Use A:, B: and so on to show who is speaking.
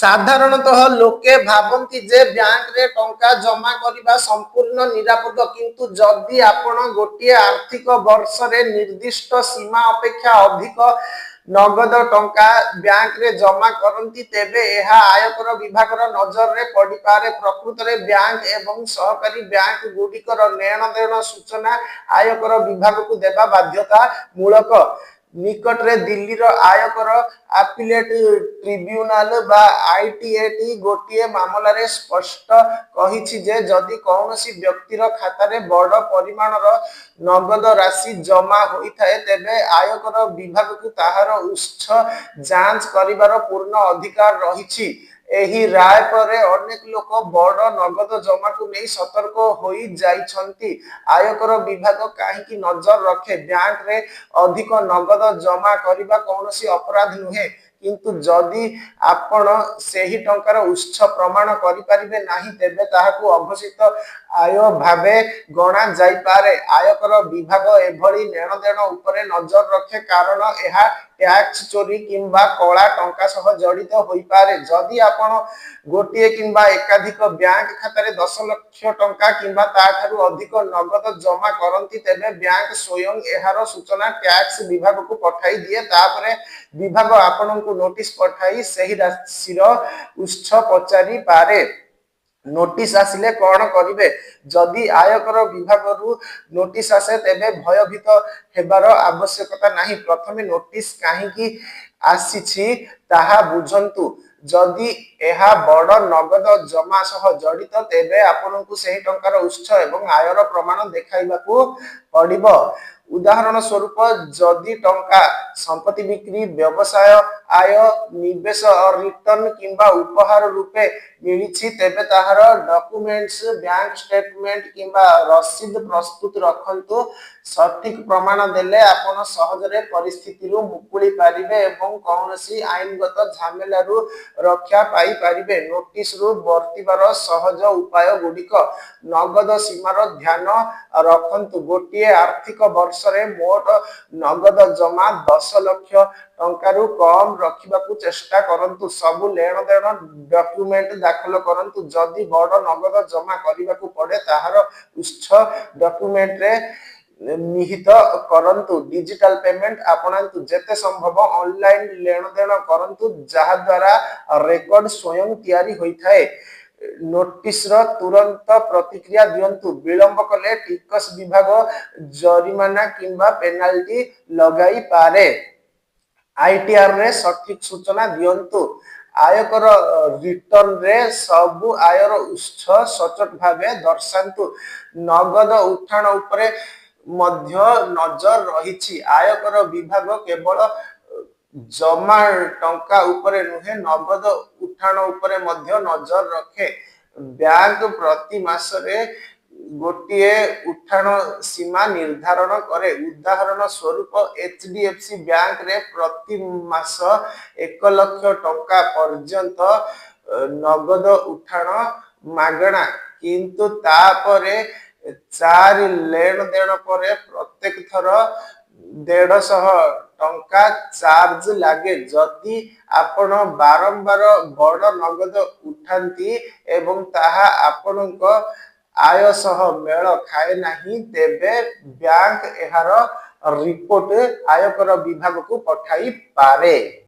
A: ସାଧାରଣତଃ ଲୋକେ ଭାବନ୍ତି ଯେ ବ୍ୟାଙ୍କରେ ଟଙ୍କା ଜମା କରିବା ସମ୍ପୂର୍ଣ୍ଣ ନିରାପଦ, କିନ୍ତୁ ଯଦି ଆପଣ ଗୋଟିଏ ଆର୍ଥିକ ବର୍ଷରେ ନିର୍ଦ୍ଦିଷ୍ଟ ସୀମା ଅପେକ୍ଷା ଅଧିକ ନଗଦ ଟଙ୍କା ବ୍ୟାଙ୍କରେ ଜମା କରନ୍ତି, ତେବେ ଏହା ଆୟକର ବିଭାଗର ନଜରରେ ପଡ଼ିପାରେ। ପ୍ରକୃତରେ ବ୍ୟାଙ୍କ ଏବଂ ସହକାରୀ ବ୍ୟାଙ୍କ ଗୁଡ଼ିକର ନେଣଦେଣ ସୂଚନା ଆୟକର ବିଭାଗକୁ ଦେବା ବାଧ୍ୟତାମୂଳକ। ନିକଟରେ ଦିଲ୍ଲୀର ଆୟକର ଆପିଲେଟ ଟ୍ରିବ୍ୟୁନାଲ ବା ଆଇଟିଏଟି ଗୋଟିଏ ମାମଲାରେ ସ୍ପଷ୍ଟ କହିଛି ଯେ ଯଦି କୌଣସି ବ୍ୟକ୍ତିର ଖାତାରେ ବଡ଼ ପରିମାଣର ନଗଦ ରାଶି ଜମା ହୋଇଥାଏ, ତେବେ ଆୟକର ବିଭାଗକୁ ତାହାର ଉତ୍ସ ଯାଞ୍ଚ କରିବାର ପୂର୍ଣ୍ଣ ଅଧିକାର ରହିଛି। ଏହି ରାୟ ପରେ ଅନେକ ଲୋକ ବଡ଼ ନଗଦ ଜମାକୁ ନେଇ ସତର୍କ ହୋଇଯାଇଛନ୍ତି। ଆୟକର ବିଭାଗ କାହିଁକି ନଜର ରଖେ? ବ୍ୟାଙ୍କରେ ଅଧିକ ନଗଦ ଜମା କରିବା କୌଣସି ଅପରାଧ ନୁହେଁ, କିନ୍ତୁ ଯଦି ଆପଣ ସେହି ଟଙ୍କାର ଉତ୍ସ ପ୍ରମାଣ କରିପାରିବେ ନାହିଁ, ତେବେ ତାହାକୁ ଅଘୋଷିତ ଆୟ ଭାବେ ଗଣା ଯାଇପାରେ। ଆୟକର ବିଭାଗ ଏଭଳି ନେଣଦେଣ ଉପରେ ନଜର ରଖେ କାରଣ ଏହା ଟ୍ୟାକ୍ସ ଚୋରି କିମ୍ବା କଳା ଟଙ୍କା ସହ ଜଡ଼ିତ ହୋଇପାରେ। ଯଦି ଆପଣ ଗୋଟିଏ କିମ୍ବା ଏକାଧିକ ବ୍ୟାଙ୍କ ଖାତାରେ 10 ଲକ୍ଷ ଟଙ୍କା କିମ୍ବା ତାଠାରୁ ଅଧିକ ନଗଦ ଜମା କରନ୍ତି, ତେବେ ବ୍ୟାଙ୍କ ସ୍ୱୟଂ ଏହାର ସୂଚନା ଟ୍ୟାକ୍ସ ବିଭାଗକୁ ପଠାଇ ଦିଏ। ତାପରେ ବିଭାଗ ଆପଣଙ୍କୁ ନୋଟିସ ପଠାଇ ସେହି ରାଶିର ଉତ୍ସ ପଚାରିପାରେ। ନୋଟିସ ଆସିଲେ କଣ କରିବେ? ଯଦି ଆୟକର ବିଭାଗରୁ ନୋଟିସ ଆସେ, ତେବେ ଭୟଭୀତ ହେବାର ଆବଶ୍ୟକତା ନାହିଁ। ପ୍ରଥମେ ନୋଟିସ କାହିଁକି ଆସିଛି ତାହା ବୁଝନ୍ତୁ। ଯଦି ଏହା ବଡ଼ ନଗଦ ଜମା ସହ ଜଡ଼ିତ, ତେବେ ଆପଣଙ୍କୁ ସେହି ଟଙ୍କାର ଉତ୍ସ ଏବଂ ଆୟର ପ୍ରମାଣ ଦେଖାଇବାକୁ ପଡ଼ିବ। ଉଦାହରଣ ସ୍ୱରୂପ, ଯଦି ଟଙ୍କା ସମ୍ପତ୍ତି ବିକ୍ରି, ବ୍ୟବସାୟ ଆୟ, ନିବେଶ ରିଟର୍ଣ୍ଣ କିମ୍ବା ଉପହାର ରୂପେ ମିଳିଛି, ତେବେ ତାହାର ଡକୁମେଣ୍ଟସ, ବ୍ୟାଙ୍କ ଷ୍ଟେଟମେଣ୍ଟ କିମ୍ବା ରସିଦ ପ୍ରସ୍ତୁତ ରଖନ୍ତୁ। ସଠିକ ପ୍ରମାଣ ଦେଲେ ଆପଣ ସହଜରେ ପରିସ୍ଥିତିରୁ ମୁକୁଳି ପାରିବେ ଏବଂ କୌଣସି ଆଇନଗତ ଝାମେଲାରୁ ରକ୍ଷା ପାଇପାରିବେ। ନୋଟିସରୁ ବର୍ତ୍ତିବାର ସହଜ ଉପାୟ ଗୁଡ଼ିକ। ନଗଦ ସୀମାର ଧ୍ୟାନ ରଖନ୍ତୁ। ଗୋଟିଏ ଆର୍ଥିକ ବର୍ଷରେ ମୋଟ ନଗଦ ଜମା 10 ଲକ୍ଷ ଟଙ୍କାରୁ କମ୍ ରଖିବାକୁ ଚେଷ୍ଟା କରନ୍ତୁ। ସବୁ ନେଣଦେଣ ଡକ୍ୟୁମେଣ୍ଟ ଦାଖଲ କରନ୍ତୁ। ଯଦି ବଡ଼ ନଗଦ ଜମା କରିବାକୁ ପଡ଼େ, ତାହାର ଉତ୍ସ ଡକ୍ୟୁମେଣ୍ଟରେ ନିହିତ କରନ୍ତୁ। ଡିଜିଟାଲ ପେମେଣ୍ଟ ଆପଣାନ୍ତୁ। ଯେତେ ସମ୍ଭବ ଅନଲାଇନ ନେଣଦେଣ କରନ୍ତୁ, ଯାହାଦ୍ୱାରା ରେକର୍ଡ ସ୍ୱୟଂ ତିଆରି ହୋଇଥାଏ। ନୋଟିସର ତୁରନ୍ତ ପ୍ରତିକ୍ରିୟା ଦିଅନ୍ତୁ। ବିଳମ୍ବ କଲେ ଟିକସ ବିଭାଗ ଜରିମାନା କିମ୍ବା ପେନାଲ୍ଟି ଲଗାଇପାରେ। ଆଇଟିଆରରେ ସଠିକ ସୂଚନା ଦିଅନ୍ତୁ। ଆୟକର ରିଟର୍ଣ୍ଣରେ ସବୁ ଆୟର ଉତ୍ସ ସଚୋଟ ଭାବେ ଦର୍ଶାନ୍ତୁ। ନଗଦ ଉଠାଣ ଉପରେ ମଧ୍ୟ ନଜର ରହିଛି। ଆୟକର ବିଭାଗ କେବଳ ଜମା ଟଙ୍କା ଉପରେ ନୁହେଁ, ନଗଦ ଉଠାଣ ଉପରେ ମଧ୍ୟ ନଜର ରଖେ। ବ୍ୟାଙ୍କ ପ୍ରତି ମାସରେ ଗୋଟିଏ ଉଠାଣ ସୀମା ନିର୍ଦ୍ଧାରଣ କରେ। ଉଦାହରଣ ସ୍ୱରୂପ, ଏଚଡିଏଫସି ବ୍ୟାଙ୍କରେ ପ୍ରତି ମାସ 1 ଲକ୍ଷ ଟଙ୍କା ପର୍ଯ୍ୟନ୍ତ ନଗଦ ଉଠାଣ ମାଗଣା, କିନ୍ତୁ ତାପରେ 4 ଲେଣଦେଣ ପରେ ପ୍ରତ୍ୟେକ ଥର 150 ଟଙ୍କା ଚାର୍ଜ ଲାଗେ। ଯଦି ଆପଣ ବାରମ୍ବାର ବଡ଼ ନଗଦ ଉଠାନ୍ତି ଏବଂ ତାହା ଆପଣଙ୍କ ଆୟ ସହ ମେଳ ଖାଏ ନାହିଁ, ତେବେ ବ୍ୟାଙ୍କ ଏହାର ରିପୋର୍ଟ ଆୟକର ବିଭାଗକୁ ପଠାଇପାରେ।